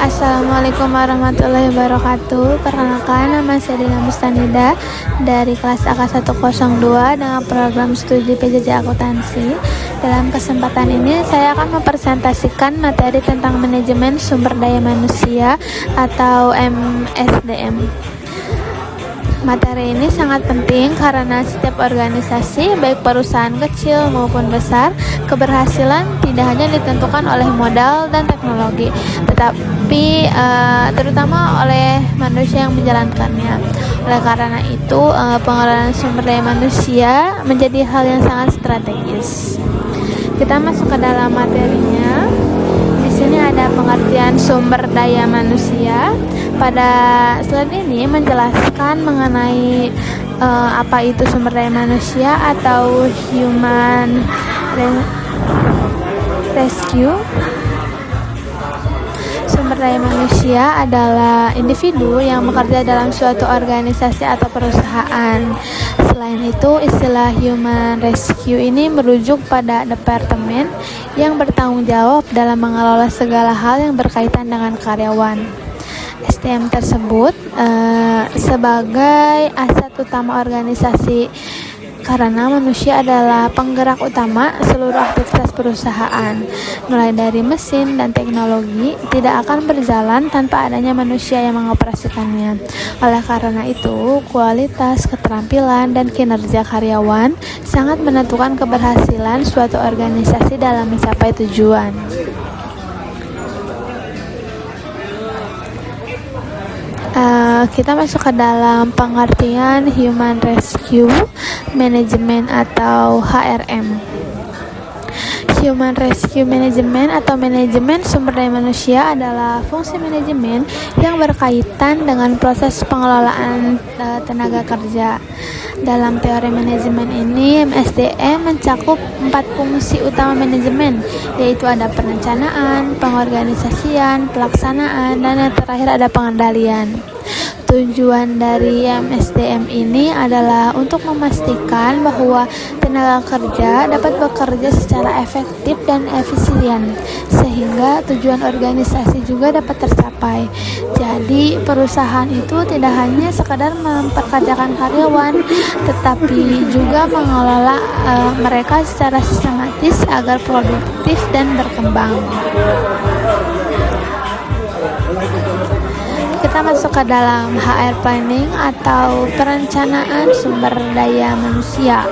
Assalamualaikum warahmatullahi wabarakatuh. Perkenalkan, nama saya Dina Mustanida dari kelas AK102 dengan program studi PJJ Akuntansi. Dalam kesempatan ini saya akan mempresentasikan materi tentang manajemen sumber daya manusia atau MSDM. Materi ini sangat penting karena setiap organisasi, baik perusahaan kecil maupun besar, keberhasilan tidak hanya ditentukan oleh modal dan teknologi, tetapi terutama oleh manusia yang menjalankannya. Oleh karena itu, pengelolaan sumber daya manusia menjadi hal yang sangat strategis. Kita masuk ke dalam materinya. Di sini ada pengertian sumber daya manusia. Pada slide ini menjelaskan mengenai apa itu sumber daya manusia atau human rescue. Sumber daya manusia adalah individu yang bekerja dalam suatu organisasi atau perusahaan. Selain itu, istilah human rescue ini merujuk pada departemen yang bertanggung jawab dalam mengelola segala hal yang berkaitan dengan karyawan. SDM tersebut sebagai aset utama organisasi karena manusia adalah penggerak utama seluruh aktivitas perusahaan. Mulai dari mesin dan teknologi tidak akan berjalan tanpa adanya manusia yang mengoperasikannya. Oleh karena itu, kualitas, keterampilan, dan kinerja karyawan sangat menentukan keberhasilan suatu organisasi dalam mencapai tujuan. Kita masuk ke dalam pengertian Human Rescue Management atau HRM. Human Rescue Management atau manajemen sumber daya manusia adalah fungsi manajemen yang berkaitan dengan proses pengelolaan tenaga kerja. Dalam teori manajemen ini, MSDM mencakup 4 fungsi utama manajemen, yaitu ada perencanaan, pengorganisasian, pelaksanaan, dan yang terakhir ada pengendalian. Tujuan dari MSDM ini adalah untuk memastikan bahwa tenaga kerja dapat bekerja secara efektif dan efisien, sehingga tujuan organisasi juga dapat tercapai. Jadi, perusahaan itu tidak hanya sekadar mempekerjakan karyawan, tetapi juga mengelola mereka secara sistematis agar produktif dan berkembang. Kita masuk ke dalam HR planning atau perencanaan sumber daya manusia.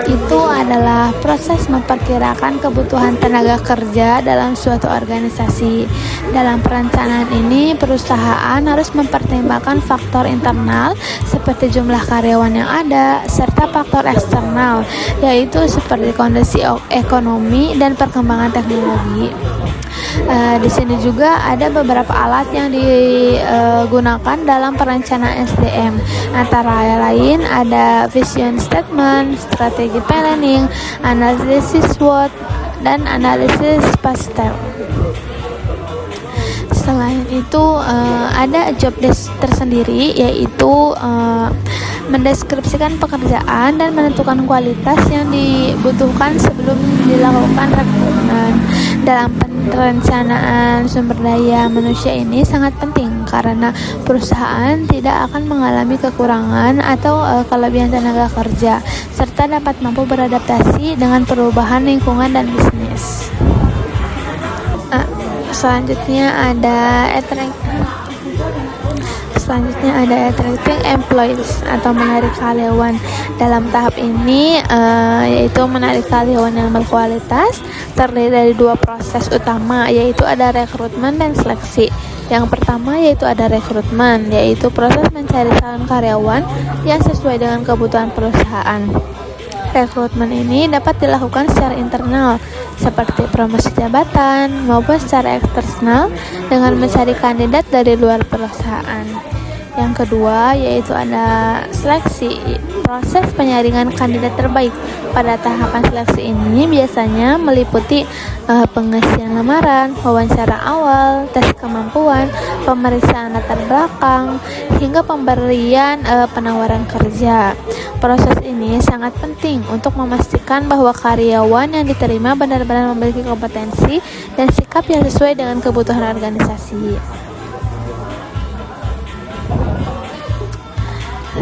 Itu adalah proses memperkirakan kebutuhan tenaga kerja dalam suatu organisasi. Dalam perencanaan ini, perusahaan harus mempertimbangkan faktor internal seperti jumlah karyawan yang ada, serta faktor eksternal, yaitu seperti kondisi ekonomi dan perkembangan teknologi. Di sini juga ada beberapa alat yang digunakan dalam perencanaan SDM. Antara lain ada vision statement, strategi planning, analisis SWOT, dan analisis pastel. Selain itu ada job desk tersendiri, yaitu mendeskripsikan pekerjaan dan menentukan kualitas yang dibutuhkan sebelum dilakukan rekrutmen. Dalam perencanaan sumber daya manusia ini sangat penting karena perusahaan tidak akan mengalami kekurangan atau kelebihan tenaga kerja, serta dapat mampu beradaptasi dengan perubahan lingkungan dan bisnis. Selanjutnya ada attracting employees atau menarik karyawan. Dalam tahap ini yaitu menarik karyawan yang berkualitas, terdiri dari 2 proses utama, yaitu ada rekrutmen dan seleksi. Yang pertama yaitu ada rekrutmen, yaitu proses mencari calon karyawan yang sesuai dengan kebutuhan perusahaan. Rekrutmen ini dapat dilakukan secara internal seperti promosi jabatan maupun secara eksternal dengan mencari kandidat dari luar perusahaan. Yang kedua yaitu ada seleksi, proses penyaringan kandidat terbaik. Pada tahapan seleksi ini biasanya meliputi pengisian lamaran, wawancara awal, tes kemampuan, pemeriksaan latar belakang, hingga pemberian penawaran kerja. Proses ini sangat penting untuk memastikan bahwa karyawan yang diterima benar-benar memiliki kompetensi dan sikap yang sesuai dengan kebutuhan organisasi.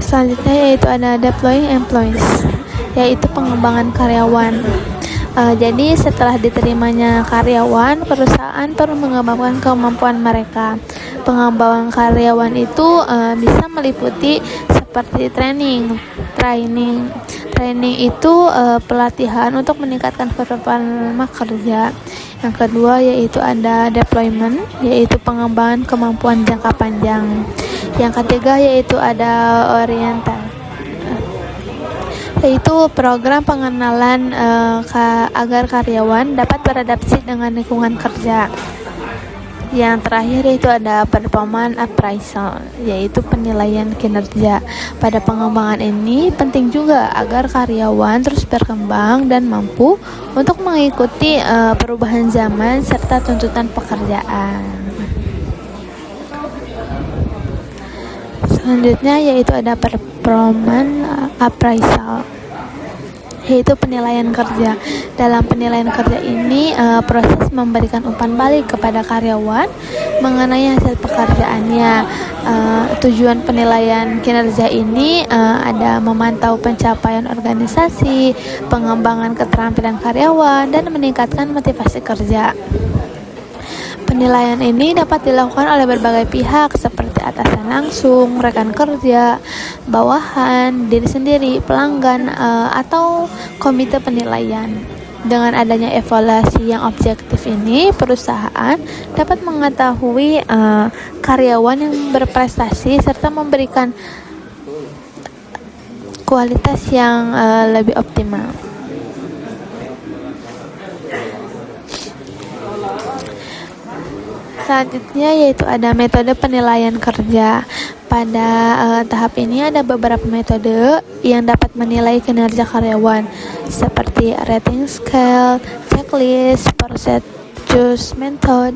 Selanjutnya yaitu ada deploying employees, yaitu pengembangan karyawan. Jadi setelah diterimanya karyawan, perusahaan perlu mengembangkan kemampuan mereka. Pengembangan karyawan itu bisa meliputi seperti training itu pelatihan untuk meningkatkan performa kerja. Yang kedua yaitu ada deployment, yaitu pengembangan kemampuan jangka panjang. Yang ketiga yaitu ada orientasi, yaitu program pengenalan agar karyawan dapat beradaptasi dengan lingkungan kerja. Yang terakhir yaitu ada performance appraisal, yaitu penilaian kinerja. Pada pengembangan ini penting juga agar karyawan terus berkembang dan mampu untuk mengikuti perubahan zaman serta tuntutan pekerjaan. Selanjutnya yaitu ada performance appraisal, yaitu penilaian kerja. Dalam penilaian kerja ini proses memberikan umpan balik kepada karyawan mengenai hasil pekerjaannya. Tujuan penilaian kinerja ini ada memantau pencapaian organisasi, pengembangan keterampilan karyawan, dan meningkatkan motivasi kerja. Penilaian ini dapat dilakukan oleh berbagai pihak seperti atasan langsung, rekan kerja, bawahan, diri sendiri, pelanggan, atau komite penilaian. Dengan adanya evaluasi yang objektif ini, perusahaan dapat mengetahui karyawan yang berprestasi serta memberikan kualitas yang lebih optimal. Selanjutnya yaitu ada metode penilaian kerja. Pada tahap ini ada beberapa metode yang dapat menilai kinerja karyawan seperti rating scale, checklist, procedures, method.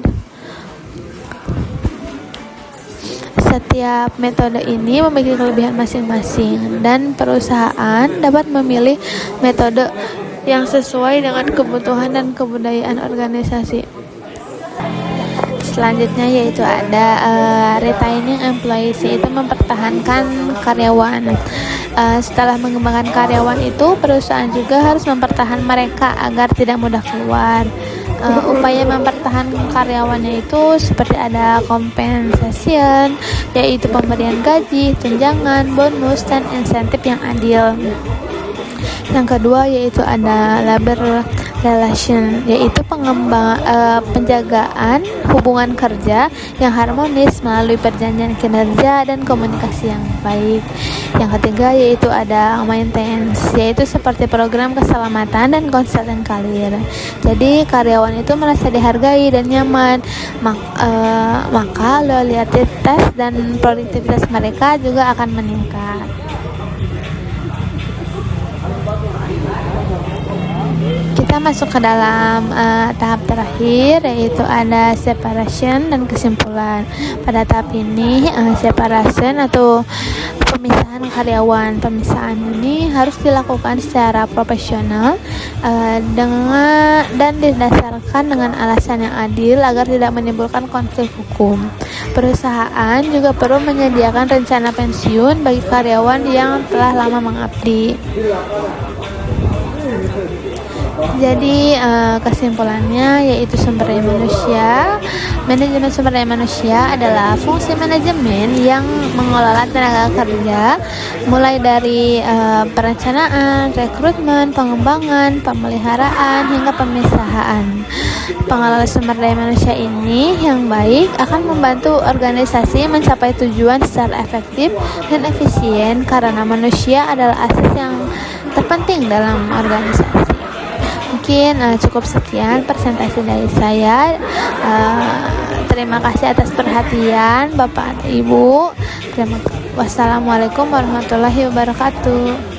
Setiap metode ini memiliki kelebihan masing-masing dan perusahaan dapat memilih metode yang sesuai dengan kebutuhan dan kebudayaan organisasi. Selanjutnya yaitu ada retaining employees, yaitu mempertahankan karyawan. Setelah mengembangkan karyawan itu, perusahaan juga harus mempertahankan mereka agar tidak mudah keluar. Upaya mempertahankan karyawannya itu seperti ada compensation, yaitu pemberian gaji, tunjangan, bonus, dan insentif yang adil. Yang kedua yaitu ada labor relation, yaitu penjagaan hubungan kerja yang harmonis melalui perjanjian kinerja dan komunikasi yang baik. Yang ketiga yaitu ada maintenance, yaitu seperti program keselamatan dan konsultan karir. Jadi karyawan itu merasa dihargai dan nyaman, maka loyalitas dan produktivitas mereka juga akan meningkat. Kita masuk ke dalam tahap terakhir, yaitu ada separation dan kesimpulan. Pada tahap ini separation atau pemisahan karyawan. Pemisahan ini harus dilakukan secara profesional dan didasarkan dengan alasan yang adil agar tidak menimbulkan konflik hukum. Perusahaan juga perlu menyediakan rencana pensiun bagi karyawan yang telah lama mengabdi. Jadi kesimpulannya yaitu sumber daya manusia. Manajemen sumber daya manusia adalah fungsi manajemen yang mengelola tenaga kerja mulai dari perencanaan, rekrutmen, pengembangan, pemeliharaan hingga pemisahan. Pengelola sumber daya manusia ini yang baik akan membantu organisasi mencapai tujuan secara efektif dan efisien karena manusia adalah aset yang terpenting dalam organisasi. Mungkin cukup sekian presentasi dari saya. Terima kasih atas perhatian Bapak Ibu. Wassalamualaikum warahmatullahi wabarakatuh.